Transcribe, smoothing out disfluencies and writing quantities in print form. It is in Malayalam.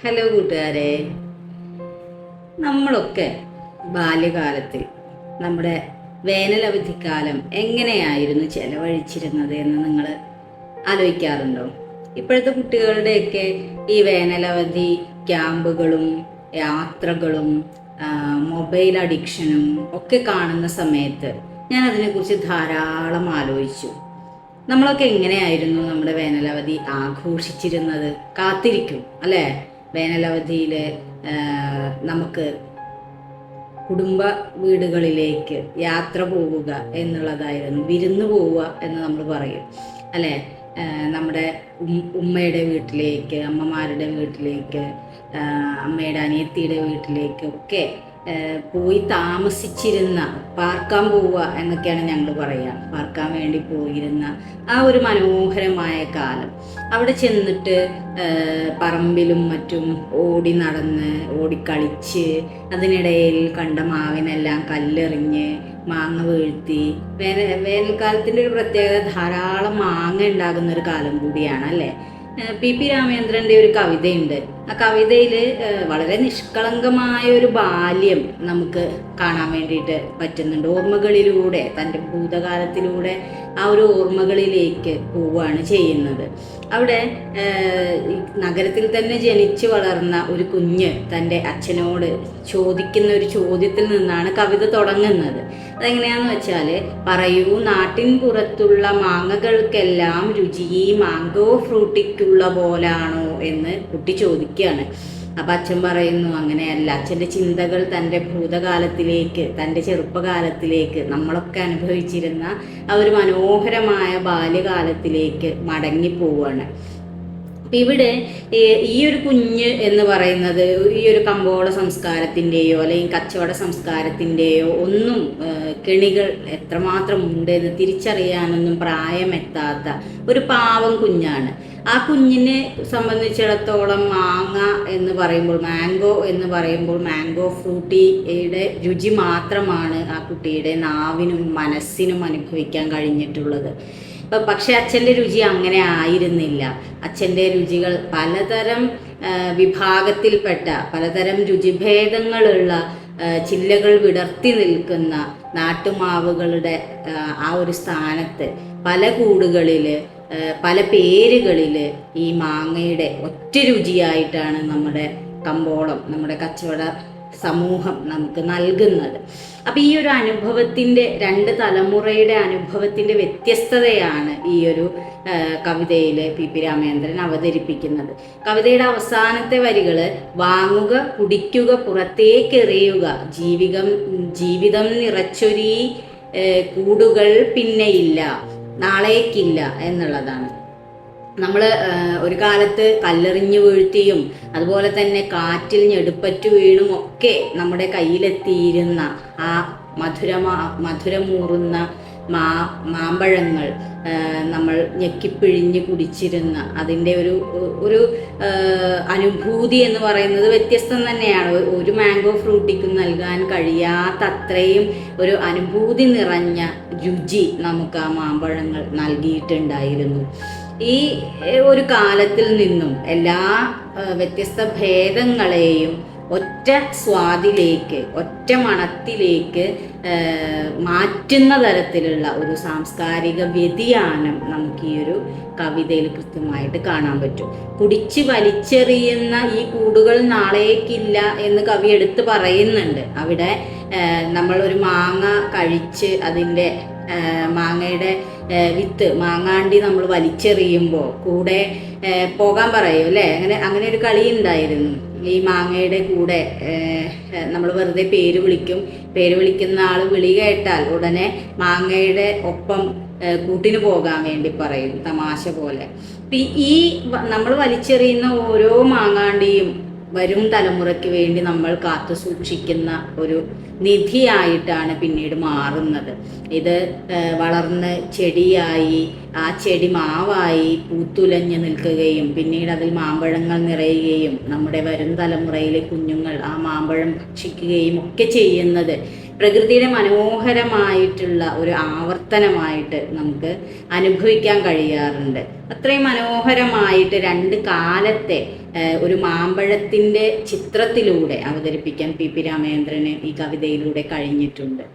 ഹലോ കൂട്ടുകാരെ, നമ്മളൊക്കെ ബാല്യകാലത്തിൽ നമ്മുടെ വേനലവധിക്കാലം എങ്ങനെയായിരുന്നു ചെലവഴിച്ചിരുന്നത് എന്ന് നിങ്ങൾ ആലോചിക്കാറുണ്ടോ? ഇപ്പോഴത്തെ കുട്ടികളുടെയൊക്കെ ഈ വേനലവധി ക്യാമ്പുകളും യാത്രകളും മൊബൈൽ അഡിക്ഷനും ഒക്കെ കാണുന്ന സമയത്ത് ഞാൻ അതിനെക്കുറിച്ച് ധാരാളം ആലോചിച്ചു. നമ്മളൊക്കെ എങ്ങനെയായിരുന്നു നമ്മുടെ വേനലവധി ആഘോഷിച്ചിരുന്നത്? കാത്തിരിക്കും അല്ലേ? വേനലവധിയിൽ നമുക്ക് കുടുംബ വീടുകളിലേക്ക് യാത്ര പോവുക എന്നുള്ളതായിരുന്നു, വിരുന്ന് പോവുക എന്ന് നമ്മൾ പറയും അല്ലേ? നമ്മുടെ ഉമ്മയുടെ വീട്ടിലേക്ക്, അമ്മമാരുടെ വീട്ടിലേക്ക്, അമ്മയുടെ അനിയത്തിയുടെ വീട്ടിലേക്ക് ഒക്കെ പോയി താമസിച്ചിരുന്ന, പാർക്കാൻ പോവുക എന്നൊക്കെയാണ് ഞങ്ങൾ പറയുക, പാർക്കാൻ വേണ്ടി പോയിരുന്ന ആ ഒരു മനോഹരമായ കാലം. അവിടെ ചെന്നിട്ട് പറമ്പിലും മറ്റും ഓടി നടന്ന് ഓടിക്കളിച്ച് അതിനിടയിൽ കണ്ട മാവിനെല്ലാം കല്ലെറിഞ്ഞ് മാങ്ങ വീഴ്ത്തി. വേനൽക്കാലത്തിൻ്റെ ഒരു പ്രത്യേകത ധാരാളം മാങ്ങ ഉണ്ടാകുന്ന ഒരു കാലം കൂടിയാണ് അല്ലേ? പി രാമേന്ദ്രൻ്റെ ഒരു കവിതയുണ്ട്. ആ കവിതയിൽ വളരെ നിഷ്കളങ്കമായ ഒരു ബാല്യം നമുക്ക് കാണാൻ വേണ്ടിയിട്ട് പറ്റുന്നുണ്ട്. ഓർമ്മകളിലൂടെ, തൻ്റെ ഭൂതകാലത്തിലൂടെ ആ ഒരു ഓർമ്മകളിലേക്ക് പോവുകയാണ് ചെയ്യുന്നത്. അവിടെ നഗരത്തിൽ തന്നെ ജനിച്ചു വളർന്ന ഒരു കുഞ്ഞ് തൻ്റെ അച്ഛനോട് ചോദിക്കുന്ന ഒരു ചോദ്യത്തിൽ നിന്നാണ് കവിത തുടങ്ങുന്നത്. അതെങ്ങനെയാണെന്ന് വെച്ചാൽ, പറയൂ നാട്ടിൻ പുറത്തുള്ള മാങ്ങകൾക്കെല്ലാം രുചി മാംഗോ ഫ്രൂട്ടിക്കുള്ള പോലാണോ എന്ന് കുട്ടി ചോദിക്കുകയാണ്. അപ്പം അച്ഛൻ പറയുന്നു, അങ്ങനെയല്ല. അച്ഛൻ്റെ ചിന്തകൾ തൻ്റെ ഭൂതകാലത്തിലേക്ക്, തൻ്റെ ചെറുപ്പകാലത്തിലേക്ക്, നമ്മളൊക്കെ അനുഭവിച്ചിരുന്ന ആ ഒരു മനോഹരമായ ബാല്യകാലത്തിലേക്ക് മടങ്ങിപ്പോവാണ്. അപ്പം ഇവിടെ ഈ ഒരു കുഞ്ഞ് എന്ന് പറയുന്നത് ഈ ഒരു കമ്പോള സംസ്കാരത്തിൻ്റെയോ അല്ലെങ്കിൽ കച്ചവട സംസ്കാരത്തിൻ്റെയോ ഒന്നും കെണികൾ എത്രമാത്രം ഉണ്ട് എന്ന് തിരിച്ചറിയാനൊന്നും പ്രായമെത്താത്ത ഒരു പാവം കുഞ്ഞാണ്. ആ കുഞ്ഞിനെ സംബന്ധിച്ചിടത്തോളം മാങ്ങ എന്ന് പറയുമ്പോൾ, മാംഗോ എന്ന് പറയുമ്പോൾ, മാംഗോ ഫ്രൂട്ടിയുടെ രുചി മാത്രമാണ് ആ കുട്ടിയുടെ നാവിനും മനസ്സിനും അനുഭവിക്കാൻ കഴിഞ്ഞിട്ടുള്ളത്. പക്ഷെ അച്ഛൻ്റെ രുചി അങ്ങനെ ആയിരുന്നില്ല. അച്ഛൻ്റെ രുചികൾ പലതരം വിഭാഗത്തിൽപ്പെട്ട, പലതരം രുചിഭേദങ്ങളുള്ള, ചില്ലകൾ വിടർത്തി നിൽക്കുന്ന നാട്ടുമാവുകളുടെ ആ ഒരു സ്ഥാനത്ത് പല കൂടുകളിൽ, പല പേരുകളിൽ ഈ മാങ്ങയുടെ ഒറ്റ രുചിയായിട്ടാണ് നമ്മുടെ കമ്പോളം, നമ്മുടെ കച്ചവട സമൂഹം നമുക്ക് നൽകുന്നത്. അപ്പം ഈ ഒരു അനുഭവത്തിൻ്റെ, രണ്ട് തലമുറയുടെ അനുഭവത്തിൻ്റെ വ്യത്യസ്തതയാണ് ഈ ഒരു കവിതയിൽ പി രാമേന്ദ്രൻ അവതരിപ്പിക്കുന്നത്. കവിതയുടെ അവസാനത്തെ വരികൾ, വാങ്ങുക, കുടിക്കുക, പുറത്തേക്കെറിയുക, ജീവിതം നിറച്ചൊരീ കൂടുകൾ പിന്നെയില്ല, നാളേക്കില്ല എന്നുള്ളതാണ്. നമ്മൾ ഒരു കാലത്ത് കല്ലെറിഞ്ഞു വീഴ്ത്തിയും അതുപോലെ തന്നെ കാറ്റിൽ ഞെടുപ്പറ്റു വീണും ഒക്കെ നമ്മുടെ കയ്യിലെത്തിയിരുന്ന ആ മധുരമൂറുന്ന മാമ്പഴങ്ങൾ നമ്മൾ ഞെക്കിപ്പിഴിഞ്ഞ് കുടിച്ചിരുന്ന അതിൻ്റെ ഒരു അനുഭൂതി എന്ന് പറയുന്നത് വ്യത്യസ്തം തന്നെയാണ്. ഒരു മാംഗോ ഫ്രൂട്ടിക്കും നൽകാൻ കഴിയാത്ത അത്രയും ഒരു അനുഭൂതി നിറഞ്ഞ രുചി നമുക്ക് ആ മാമ്പഴങ്ങൾ നൽകിയിട്ടുണ്ടായിരുന്നു. ഈ ഒരു കാലത്തിൽ നിന്നും എല്ലാ വ്യത്യസ്ത ഭേദങ്ങളെയും ഒറ്റ സ്വാദിലേക്ക്, ഒറ്റ മണത്തിലേക്ക് മാറ്റുന്ന തരത്തിലുള്ള ഒരു സാംസ്കാരിക വ്യതിയാനം നമുക്ക് ഈ ഒരു കവിതയിൽ കൃത്യമായിട്ട് കാണാൻ പറ്റും. കുടിച്ച് വലിച്ചെറിയുന്ന ഈ കൂടുകൾ നാളേക്കില്ല എന്ന് കവി എടുത്ത് പറയുന്നുണ്ട്. അവിടെ നമ്മളൊരു മാങ്ങ കഴിച്ച് അതിൻ്റെ മാങ്ങയുടെ വിത്ത്, മാങ്ങാണ്ടി നമ്മൾ വലിച്ചെറിയുമ്പോൾ കൂടെ പോകാൻ പറയും അല്ലേ? അങ്ങനെ ഒരു കളി ഉണ്ടായിരുന്നു. ഈ മാങ്ങയുടെ കൂടെ നമ്മൾ വെറുതെ പേര് വിളിക്കും. പേര് വിളിക്കുന്ന ആൾ വിളി കേട്ടാൽ ഉടനെ മാങ്ങയുടെ ഒപ്പം കൂട്ടിന് പോകാൻ വേണ്ടി പറയും, തമാശ പോലെ. ഈ നമ്മൾ വലിച്ചെറിയുന്ന ഓരോ മാങ്ങാണ്ടിയും വരും തലമുറയ്ക്ക് വേണ്ടി നമ്മൾ കാത്തു സൂക്ഷിക്കുന്ന ഒരു നിധിയായിട്ടാണ് പിന്നീട് മാറുന്നത്. ഇത് വളർന്ന് ചെടിയായി, ആ ചെടി മാവായി പൂത്തുലഞ്ഞ് നിൽക്കുകയും പിന്നീട് അതിൽ മാമ്പഴങ്ങൾ നിറയുകയും നമ്മുടെ വരും തലമുറയിലെ കുഞ്ഞുങ്ങൾ ആ മാമ്പഴം ഭക്ഷിക്കുകയും ഒക്കെ ചെയ്യുന്നത് പ്രകൃതിയുടെ മനോഹരമായിട്ടുള്ള ഒരു ആവർത്തനമായിട്ട് നമുക്ക് അനുഭവിക്കാൻ കഴിയാറുണ്ട്. അത്രയും മനോഹരമായിട്ട് രണ്ട് കാലത്തെ ഒരു മാമ്പഴത്തിൻ്റെ ചിത്രത്തിലൂടെ അവതരിപ്പിക്കാൻ പി രാമചന്ദ്രന് ഈ കവിതയിലൂടെ കഴിഞ്ഞിട്ടുണ്ട്.